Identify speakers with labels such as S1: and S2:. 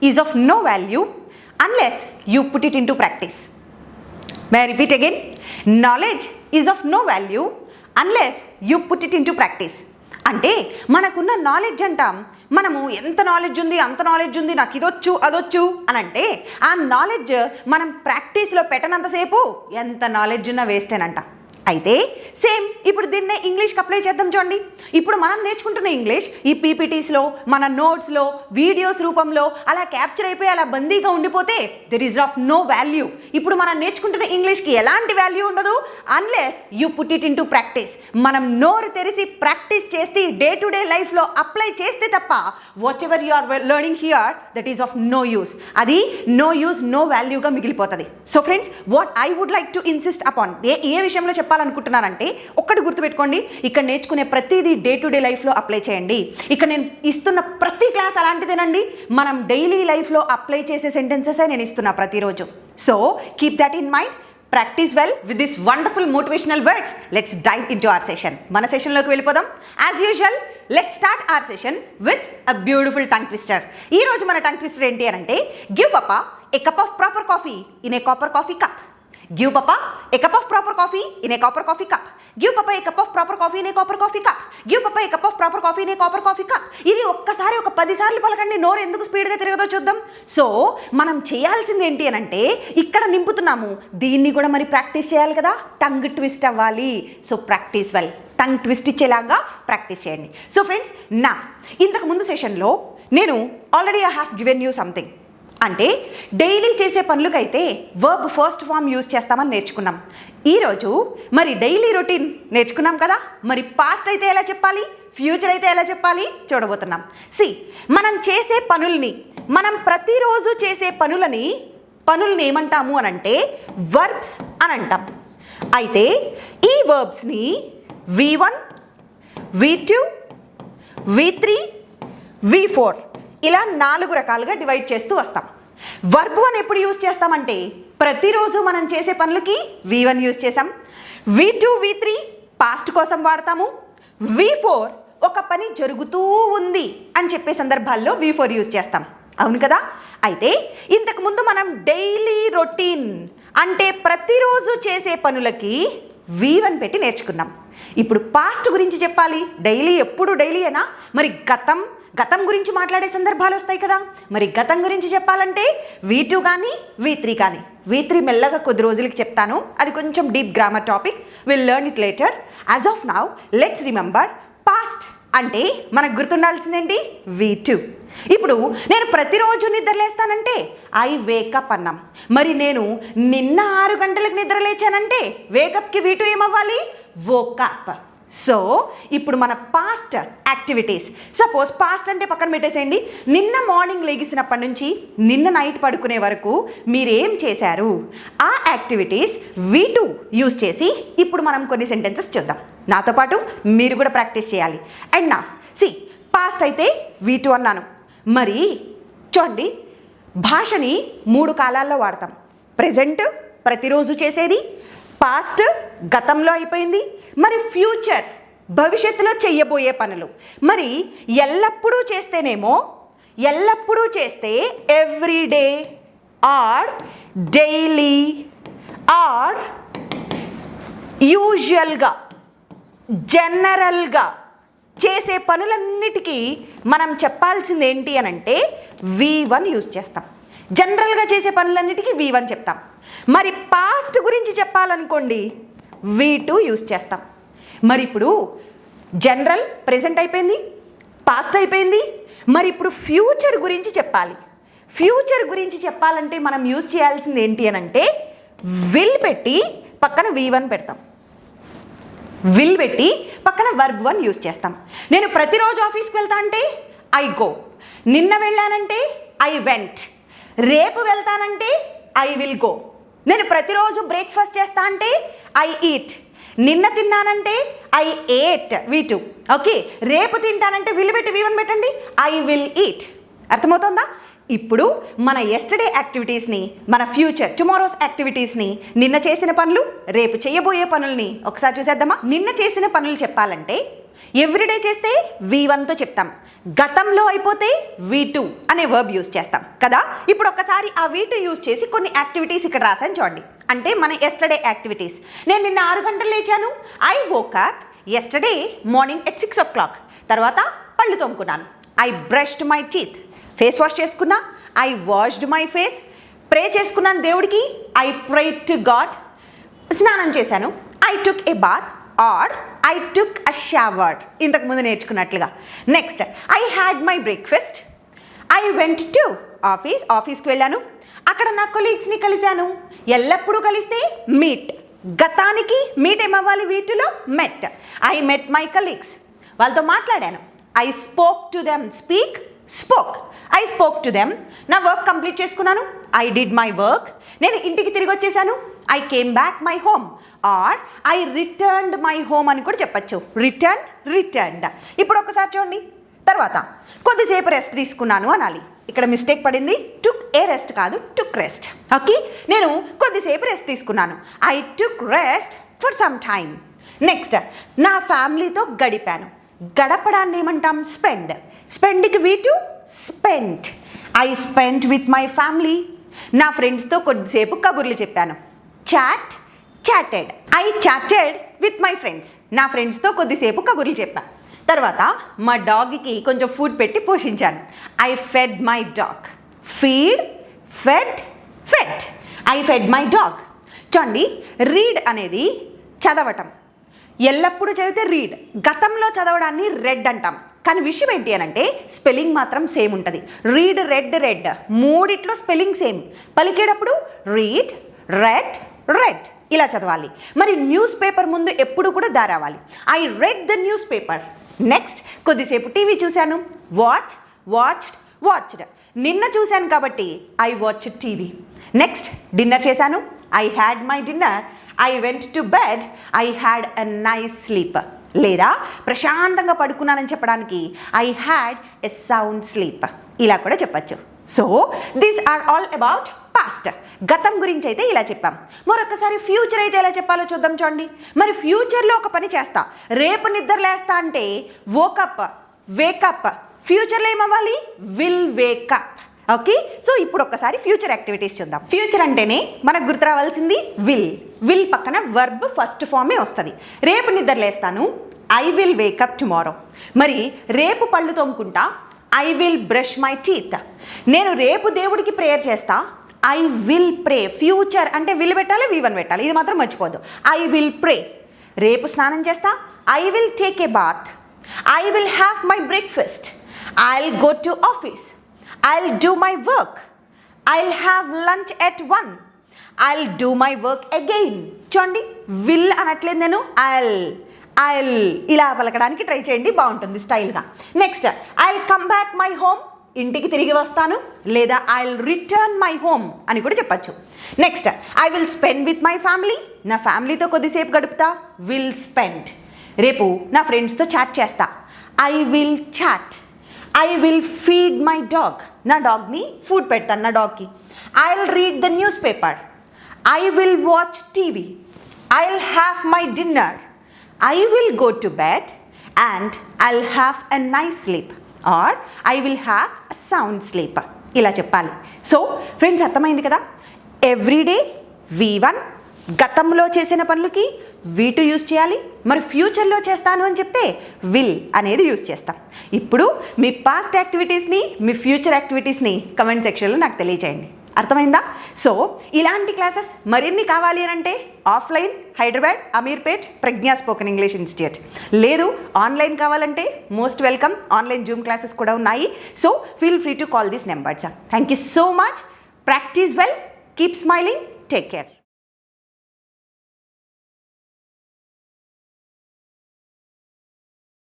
S1: is of no value unless you put it into practice. May I repeat again? Knowledge is of no value unless you put it into practice. అంటే మనకున్న knowledge అంటాం, మనము ఎంత knowledge ఉంది అంత knowledge ఉంది, నాకు ఇదొచ్చు అదొచ్చు అని అంటే ఆ నాలెడ్జ్ మనం ప్రాక్టీస్లో పెట్టనంతసేపు ఎంత నాలెడ్జ్ ఉన్నా వేస్టేనంట. అయితే సేమ్ ఇప్పుడు దీన్నే ఇంగ్లీష్కి అప్లై చేద్దాం. చూడండి, ఇప్పుడు మనం నేర్చుకుంటున్న ఇంగ్లీష్ ఈ పీపీటీస్లో, మన నోట్స్లో, వీడియోస్ రూపంలో అలా క్యాప్చర్ అయిపోయి అలా బందీగా ఉండిపోతే there is of no value. ఇప్పుడు మనం నేర్చుకుంటున్న ఇంగ్లీష్కి ఎలాంటి వాల్యూ ఉండదు unless you put it in to practice. మనం నోరు తెరిసి ప్రాక్టీస్ చేసి డే టు డే లైఫ్లో అప్లై చేస్తే తప్ప whatever you are learning here that is of no use. అది నో యూస్, నో వాల్యూగా మిగిలిపోతుంది. So friends, what I would like to insist upon, ఏ విషయంలో చెప్పాలనుకుంటున్నానంటే ఒక్కటి గుర్తుపెట్టుకోండి, ఇక్కడ నేర్చుకునే ప్రతిదీ డే టు డే లైఫ్లో అప్లై చేయండి. ఇక్కడ నేను ఇస్తున్న ప్రతి క్లాస్ అలాంటిదేనండి, మనం డైలీ లైఫ్లో అప్లై చేసే సెంటెన్సెస్ నేను ఇస్తున్నా ప్రతిరోజు. So keep that in mind. Practice well with this wonderful motivational words. Let's dive into our session. మన సెషన్లోకి వెళ్ళిపోదాం. As usual let's start our session with a beautiful tongue twister. ఈ రోజు మన టంగ్ ట్విస్టర్ ఏంటి అని అంటే, give papa a cup of proper coffee in a copper coffee cup. Give Papa a cup of proper coffee in a copper coffee cup. Give Papa a cup of proper coffee in a copper coffee cup. Give Papa a cup of proper coffee in a copper coffee cup. ఇది ఒక్కసారి ఒక 10 సార్లు పలకండి, నోరు ఎందుకు స్పీడ్గా తిరగదో చూద్దాం. So మనం చేయాల్సింది ఏంటి అని అంటే, ఇక్కడ నింపుతున్నాము, దీన్ని కూడా మరి ప్రాక్టీస్ చేయాలి కదా, టంగ్ ట్విస్ట్ అవ్వాలి. So practice well, tongue twist ఇచ్చేలాగా ప్రాక్టీస్ చేయండి. సో ఫ్రెండ్స్, నా ఇంతకు ముందు సెషన్లో నేను already I have given you something. అంటే డైలీ చేసే పనులకైతే వర్బ్ ఫస్ట్ ఫామ్ యూజ్ చేస్తామని నేర్చుకున్నాం. ఈరోజు మరి డైలీ రొటీన్ నేర్చుకున్నాం కదా, మరి పాస్ట్ అయితే ఎలా చెప్పాలి, ఫ్యూచర్ అయితే ఎలా చెప్పాలి చూడబోతున్నాం. మనం చేసే పనుల్ని, మనం ప్రతిరోజు చేసే పనుల్ని ఏమంటాము అని అంటే వర్బ్స్ అని అంటాం. అయితే ఈ వర్బ్స్ని V1, V2, V3, V4 ఇలా 4 రకాలుగా డివైడ్ చేస్తూ వస్తాం. వర్బ్ 1 ఎప్పుడు యూజ్ చేస్తామంటే ప్రతిరోజు మనం చేసే పనులకి V1 యూజ్ చేసాం. V2, V3 పాస్ట్ కోసం వాడతాము. V4 ఒక పని జరుగుతూ ఉంది అని చెప్పే సందర్భాల్లో V4 యూజ్ చేస్తాం. అవును కదా. అయితే ఇంతకుముందు మనం డైలీ రొటీన్ అంటే ప్రతిరోజు చేసే పనులకి V1 పెట్టి నేర్చుకున్నాం. ఇప్పుడు పాస్ట్ గురించి చెప్పాలి, డైలీ ఎప్పుడు డైలీయేనా, మరి గతం గురించి మాట్లాడే సందర్భాలు వస్తాయి కదా, మరి గతం గురించి చెప్పాలంటే V2 కానీ V3 కానీ. V3 మెల్లగా కొద్ది రోజులకి చెప్తాను, అది కొంచెం deep grammar topic, will learn it later. As of now let's remember past అంటే మనకు గుర్తుండాల్సిందేంటి V2. ఇప్పుడు నేను ప్రతిరోజు నిద్రలేస్తానంటే ఐ వేకప్ అన్నాం. మరి నేను నిన్న 6 గంటలకు నిద్ర లేచానంటే వేకప్కి V2 ఏమవ్వాలి, వోకప్. సో ఇప్పుడు మన పాస్ట్ యాక్టివిటీస్, సపోజ్ పాస్ట్ అంటే పక్కన పెట్టేసేయండి, నిన్న మార్నింగ్ లెగిసినప్పటి నుంచి నిన్న నైట్ పడుకునే వరకు మీరేం చేశారు, ఆ యాక్టివిటీస్ V2 యూజ్ చేసి ఇప్పుడు మనం కొన్ని సెంటెన్సెస్ చూద్దాం. నాతో పాటు మీరు కూడా ప్రాక్టీస్ చేయాలి. అండ్ నా పాస్ట్ అయితే V2 అన్నాను. మరి చూడండి, భాషని 3 కాలాల్లో వాడతాం. ప్రెజెంట్ ప్రతిరోజు చేసేది, పాస్ట్ గతంలో అయిపోయింది, మరి ఫ్యూచర్ భవిష్యత్తులో చెయ్యబోయే పనులు. మరి ఎల్లప్పుడూ చేస్తేనేమో, ఎల్లప్పుడూ చేస్తే ఎవ్రీడే ఆర్ డైలీ ఆర్ యూజువల్గా జనరల్గా చేసే పనులన్నిటికీ మనం చెప్పాల్సింది ఏంటి అని అంటే V1 యూజ్ చేస్తాం. జనరల్గా చేసే పనులన్నిటికీ V1 చెప్తాం. మరి పాస్ట్ గురించి చెప్పాలనుకోండి V2 యూజ్ చేస్తాం. మరి ఇప్పుడు జనరల్ ప్రెజెంట్ అయిపోయింది, పాస్ట్ అయిపోయింది, మరి ఇప్పుడు ఫ్యూచర్ గురించి చెప్పాలి. ఫ్యూచర్ గురించి చెప్పాలంటే మనం యూజ్ చేయాల్సింది ఏంటి అని అంటే విల్ పెట్టి పక్కన V1 పెడతాం. విల్ పెట్టి పక్కన వర్బ్ 1 యూజ్ చేస్తాం. నేను ప్రతిరోజు ఆఫీస్కి వెళ్తా అంటే ఐ గో, నిన్న వెళ్ళానంటే ఐ వెంట్, రేపు వెళ్తానంటే ఐ విల్ గో. నేను ప్రతిరోజు బ్రేక్ఫాస్ట్ చేస్తా అంటే ఐ ఈట్, నిన్న తిన్నానంటే ఐ ఏట్ V2. ఓకే, రేపు తింటానంటే విల్ పెట్టి V1 పెట్టండి, ఐ విల్ ఈట్. అర్థమవుతుందా? ఇప్పుడు మన ఎస్టర్డే యాక్టివిటీస్ని, మన ఫ్యూచర్ టుమారోస్ యాక్టివిటీస్ని, నిన్న చేసిన పనులు, రేపు చేయబోయే పనుల్ని ఒకసారి చూసేద్దామా? నిన్న చేసిన పనులు చెప్పాలంటే ఎవ్రీడే చేస్తే V1తో చెప్తాం, గతంలో అయిపోతే V2 అనే వర్బ్ యూస్ చేస్తాం కదా. ఇప్పుడు ఒక్కసారి ఆ V2 యూస్ చేసి కొన్ని యాక్టివిటీస్ ఇక్కడ రాసాను చూడండి. అంటే మన ఎస్టర్డే యాక్టివిటీస్. నేను నిన్న 6 గంటలు లేచాను. I woke up yesterday morning at 6 o'clock. తర్వాత పళ్ళు తోముకున్నాను. I brushed my teeth. Face wash చేసుకున్నా. I washed my face. Pray చేసుకున్నాను దేవుడికి. I prayed to God. స్నానం చేశాను. I took a bath or I took a shower. ఇంతకుముందు నేర్చుకున్నట్లుగా. Next I had my breakfast. I went to ఆఫీస్కి వెళ్ళాను. అక్కడ నా కొలీగ్స్ని కలిశాను. ఎల్లప్పుడూ కలిస్తే మీట్. గతానికి మీట్ ఏమవ్వాలి వీటిలో? Met. I met my colleagues. వాళ్ళతో మాట్లాడాను. I spoke to them. Spoke. I spoke to them. నా వర్క్ కంప్లీట్ చేసుకున్నాను. I did my work. నేను ఇంటికి తిరిగి వచ్చేసాను. I came back my home or I returned my home అని కూడా చెప్పచ్చు. రిటర్న్డ్. ఇప్పుడు ఒకసారి చూడండి. తర్వాత కొద్దిసేపు రెస్ట్ తీసుకున్నాను అనాలి. ఇక్కడ మిస్టేక్ పడింది. టుక్ ఏ రెస్ట్ కాదు, టుక్ రెస్ట్. ఓకే, నేను కొద్దిసేపు రెస్ట్ తీసుకున్నాను. I took rest for some time. Next నా ఫ్యామిలీతో గడిపాను. గడపడాన్ని ఏమంటాం? స్పెండ్కి V2 spent. I spent with my family. నా ఫ్రెండ్స్తో కొద్దిసేపు కబుర్లు చెప్పాను. Chatted. I chatted with my friends. నా ఫ్రెండ్స్తో కొద్దిసేపు కబుర్లు చెప్పాను. తర్వాత మా డాగ్కి కొంచెం ఫుడ్ పెట్టి పోషించాను. I fed my dog. Fed. I fed my dog. చూడండి, రీడ్ అనేది చదవటం. ఎల్లప్పుడూ చదివితే రీడ్. గతంలో చదవడాన్ని రెడ్ అంటాం. కానీ విషయం ఏంటి అని అంటే స్పెల్లింగ్ మాత్రం సేమ్ ఉంటుంది. రీడ్, రెడ్ మూడిట్లో స్పెల్లింగ్ సేమ్. పలికేటప్పుడు రీడ్, రెడ్ ఇలా చదవాలి. మరి న్యూస్ పేపర్ ముందు ఎప్పుడు కూడా దారావాలి. I read the newspaper. Next కొద్దిసేపు టీవీ చూశాను. వాచ్డ్. నిన్న చూశాను కాబట్టి I watch TV. Next dinner చేశాను. I had my dinner. I went to bed. I had a nice sleep. లేదా ప్రశాంతంగా పడుకున్నానని చెప్పడానికి I had a sound sleep. ఇలా కూడా చెప్పచ్చు. So these are all about past. గతం గురించి అయితే ఇలా చెప్పాం. మరొకసారి ఫ్యూచర్ అయితే ఎలా చెప్పాలో చూద్దాం. చూడండి, మరి ఫ్యూచర్లో ఒక పని చేస్తా. రేపు నిద్ర లేస్తా అంటే వేకప్. ఫ్యూచర్లో ఏమవ్వాలి? Will wake up. ఓకే, సో ఇప్పుడు ఒకసారి ఫ్యూచర్ యాక్టివిటీస్ చూద్దాం. ఫ్యూచర్ అంటేనే మనకు గుర్తు రావాల్సింది విల్ పక్కన వర్బ్ ఫస్ట్ ఫామే వస్తుంది. రేపు నిద్ర లేస్తాను. I will wake up tomorrow. మరి రేపు పళ్ళు తోముకుంటా. I will brush my teeth. నేను రేపు దేవుడికి ప్రేయర్ చేస్తా. I will pray. ఫ్యూచర్ అంటే విల్ పెట్టాలి, V1 పెట్టాలి. ఇది మాత్రం మర్చిపోద్దు. I will pray. రేపు స్నానం చేస్తా. I will take a bath. I will have my breakfast. I will go to office. I'll do my work. I'll have lunch at 1. I'll do my work again. చూడండి, will అనట్లేదు నేను. I'll ఇలా పలకడానికి try చేయండి, బాగుంటుంది స్టైల్గా. Next I'll come back my home. ఇంటికి తిరిగి వస్తాను. లేదా ఐల్ రిటర్న్ మై హోమ్ అని కూడా చెప్పచ్చు. Next I will spend with my family. నా ఫ్యామిలీతో కొద్దిసేపు గడుపుతా. Will spend. రేపు నా ఫ్రెండ్స్తో చాట్ చేస్తా. I will chat. I will feed my dog. నా డాగ్ని ఫుడ్ పెడతాను నా డాగ్కి. I will read the newspaper. I will watch TV. I will have my dinner. I will go to bed and I will have a nice sleep or I will have a sound sleep. ఇలా చెప్పాలి. So friends, అర్థమైంది కదా? Everyday V1, గతంలో చేసిన పనులకి V2 use చేయాలి. మరి ఫ్యూచర్లో చేస్తాను అని చెప్తే విల్ అనేది యూజ్ చేస్తాం. ఇప్పుడు మీ పాస్ట్ యాక్టివిటీస్ని, మీ ఫ్యూచర్ యాక్టివిటీస్ని కమెంట్ సెక్షన్లో నాకు తెలియజేయండి. అర్థమైందా? సో ఇలాంటి క్లాసెస్ మరిన్ని కావాలి అని అంటే ఆఫ్లైన్ హైదరాబాద్, అమీర్పేట్, ప్రజ్ఞా స్పోకెన్ ఇంగ్లీష్ ఇన్స్టిట్యూట్. లేదు ఆన్లైన్ కావాలంటే most welcome. Online Zoom classes కూడా ఉన్నాయి. So feel free to call these numbers. Thank you so much. Practice well, keep smiling, take care.